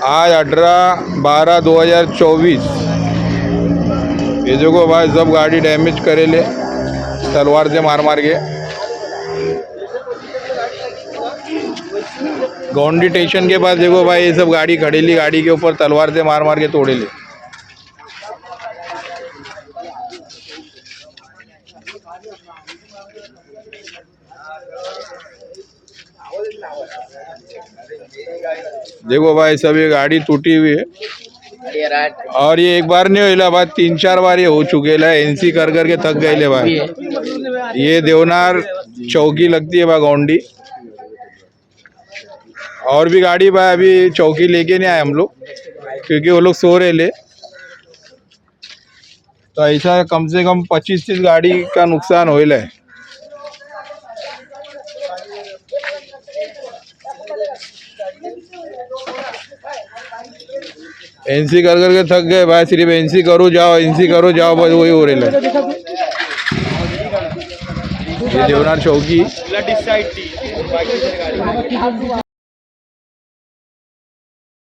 आज 18/12/2024। ये देखो भाई सब गाड़ी डैमेज करेले तलवार से मार मार के। गोंडी स्टेशन के पास देखो भाई ये सब गाड़ी खड़ेली, गाड़ी के ऊपर तलवार से मार मार के तोड़ेले। देखो भाई सब ये गाड़ी टूटी हुई है और ये एक बार नहीं हुई भाई, 3-4 बार ये हो चुके है। एनसी कर करके थक गए भाई। ये देवनार चौकी लगती है भाई गोंडी। और भी गाड़ी भाई अभी चौकी लेके नहीं आए हम लोग क्योंकि वो लोग सो रहे ले। तो ऐसा कम से कम 25-30 गाड़ी का नुकसान होइल है। एनसी कर करके थक गए भाई, सिर्फ एनसी करो जाओ बस वही हो रहे है। ये देवनार चौकी।